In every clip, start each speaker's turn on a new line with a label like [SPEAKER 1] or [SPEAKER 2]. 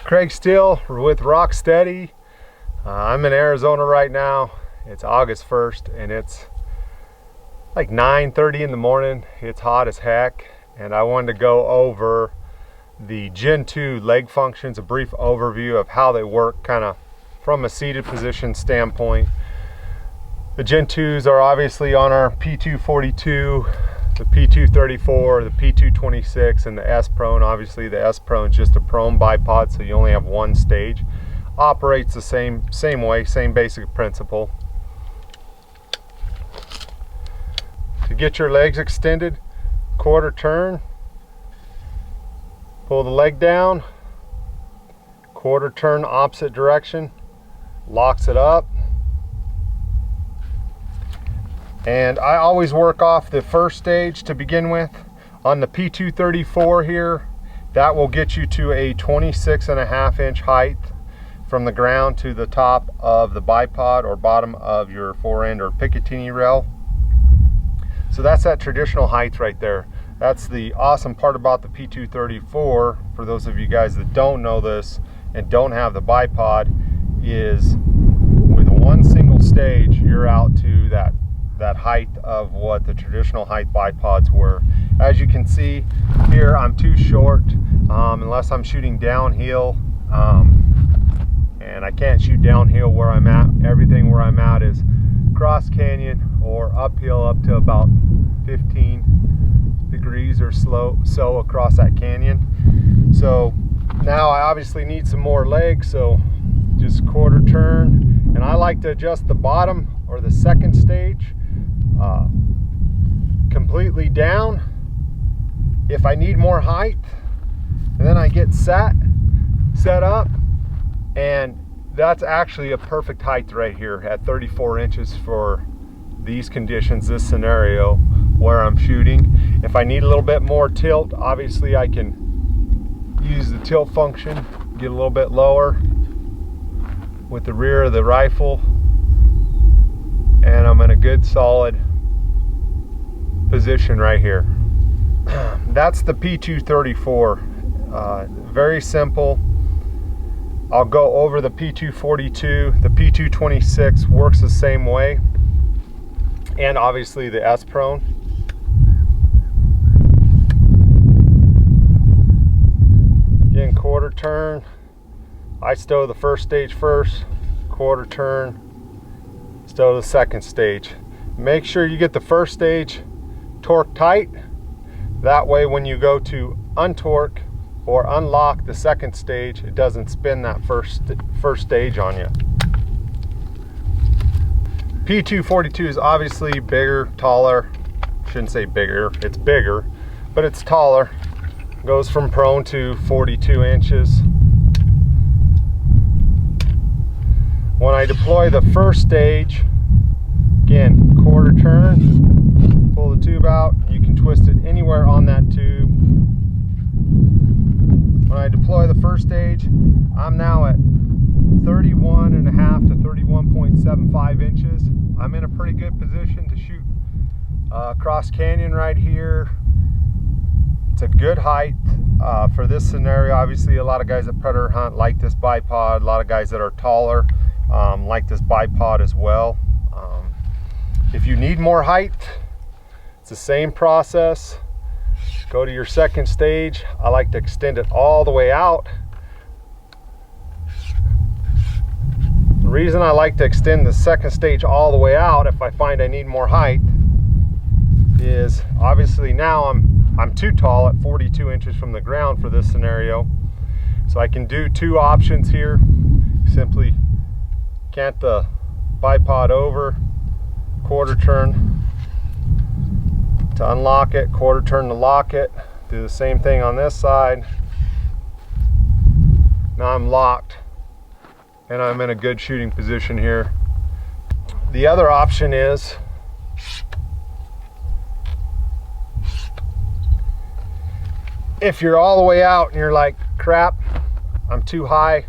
[SPEAKER 1] Craig Steele with ROKSTEDi. I'm in Arizona right now. It's August 1st and it's like 9:30 in the morning. It's hot as heck, and I wanted to go over the GEN2 leg functions, a brief overview of how they work kind of from a seated position standpoint. The GEN2s are obviously on our P242, the P234, the P226, and the S Prone. Obviously the S Prone is just a prone bipod, so you only have one stage. Operates the same way, same basic principle. To get your legs extended, quarter turn, pull the leg down, quarter turn opposite direction, locks it up. And I always work off the first stage to begin with. On the P234 here, that will get you to a 26.5-inch height from the ground to the top of the bipod or bottom of your fore-end or Picatinny rail. So that's that traditional height right there. That's the awesome part about the P234, for those of you guys that don't know this and don't have the bipod, is with one single stage you're out to that height of what the traditional height bipods were. As you can see here, I'm too short unless I'm shooting downhill, and I can't shoot downhill where I'm at. Everything where I'm at is cross canyon or uphill up to about 15 degrees or so across that canyon. So now I obviously need some more legs, so just quarter turn, and I like to adjust the bottom or the second stage completely down if I need more height, and then I get set up, and that's actually a perfect height right here at 34 inches for these conditions, this scenario where I'm shooting. If I need a little bit more tilt, obviously I can use the tilt function, get a little bit lower with the rear of the rifle, and I'm in a good solid position right here. That's the P234. Very simple. I'll go over the P242. The P226 works the same way, and obviously the S Prone. Again, quarter turn. I stow the first stage first, quarter turn, stow the second stage. Make sure you get the first stage torque tight. That way when you go to untorque or unlock the second stage, it doesn't spin that first stage on you. P242 is obviously bigger, taller. Shouldn't say bigger, it's bigger, but it's taller. Goes from prone to 42 inches. When I deploy the first stage, again, quarter turn, pull the tube out. You can twist it anywhere on that tube. When I deploy the first stage, I'm now at 31.5 to 31.75 inches. I'm in a pretty good position to shoot cross canyon right here. It's a good height for this scenario. Obviously, a lot of guys that predator hunt like this bipod. A lot of guys that are taller like this bipod as well. If you need more height, it's the same process. Go to your second stage. I like to extend it all the way out. The reason I like to extend the second stage all the way out, if I find I need more height, is obviously now I'm too tall at 42 inches from the ground for this scenario. So I can do two options here. Simply cant the bipod over, quarter turn to unlock it, quarter turn to lock it. Do the same thing on this side. Now I'm locked and I'm in a good shooting position here. The other option is if you're all the way out and you're like, crap, I'm too high,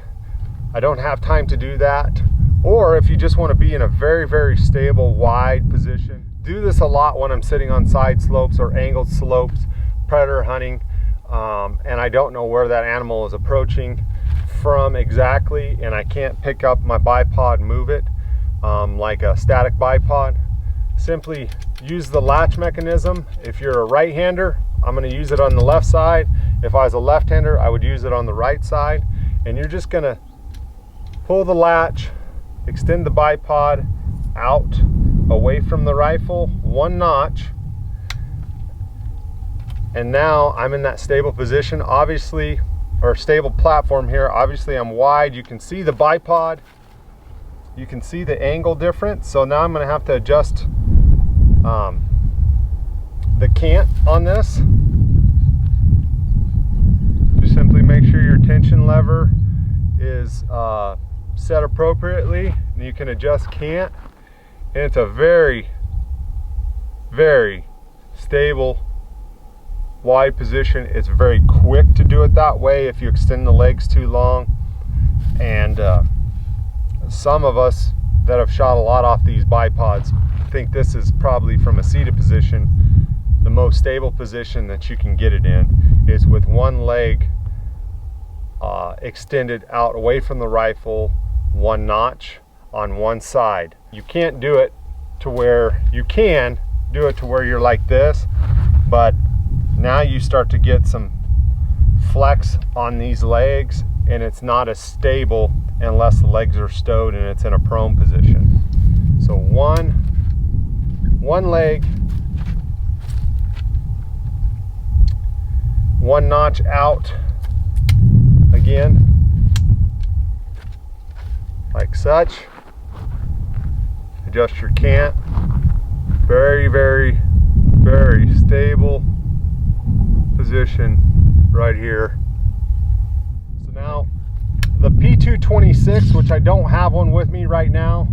[SPEAKER 1] I don't have time to do that. Or if you just want to be in a very, very stable, wide position. Do this a lot when I'm sitting on side slopes or angled slopes, predator hunting, and I don't know where that animal is approaching. from exactly, and I can't pick up my bipod, move it like a static bipod, simply use the latch mechanism. If you're a right-hander, I'm going to use it on the left side. If I was a left-hander, I would use it on the right side. And you're just going to pull the latch, extend the bipod out away from the rifle 1 notch, and now I'm in that stable position, obviously, or stable platform here. Obviously I'm wide. You can see the bipod, you can see the angle difference. So now I'm going to have to adjust the cant on this. Just simply make sure your tension lever is set appropriately, and you can adjust cant. And it's a very, very stable, wide position. It's very quick to do it that way if you extend the legs too long. And some of us that have shot a lot off these bipods think this is probably, from a seated position, the most stable position that you can get it in, is with one leg extended out away from the rifle 1 notch on one side. You can't do it to where, you can do it to where you're like this, but now you start to get some flex on these legs, and it's not as stable unless the legs are stowed and it's in a prone position. So one leg, 1 notch out again, like such. Adjust your cant. Very, very, very stable position right here. So now the P226, which I don't have one with me right now,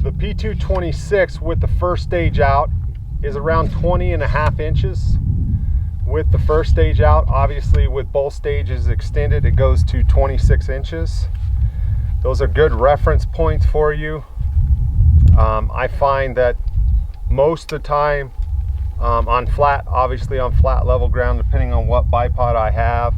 [SPEAKER 1] the P226 with the first stage out is around 20.5 inches with the first stage out. Obviously with both stages extended, it goes to 26 inches. Those are good reference points for you. I find that most of the time on flat, obviously on flat level ground, depending on what bipod I have,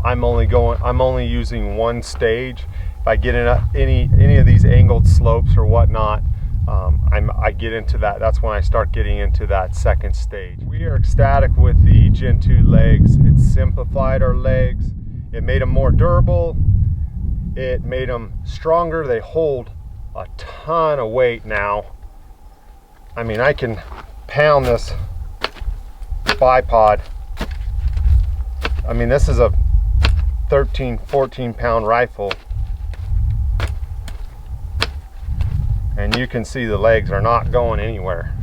[SPEAKER 1] I'm only using 1 stage. If I get in any of these angled slopes or whatnot, I get into that. That's when I start getting into that second stage. We are ecstatic with the Gen 2 legs. It simplified our legs. It made them more durable. It made them stronger. They hold a ton of weight now. I mean, I can pound this bipod. I mean, this is a 13-14 pound rifle, and you can see the legs are not going anywhere.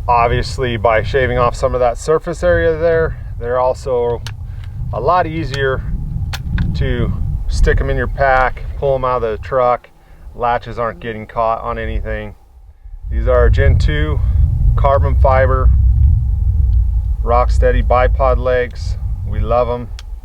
[SPEAKER 1] Obviously, by shaving off some of that surface area there, they're also a lot easier to stick them in your pack, pull them out of the truck. Latches aren't getting caught on anything. These are Gen 2 carbon fiber ROKSTEDi bipod legs. We love them.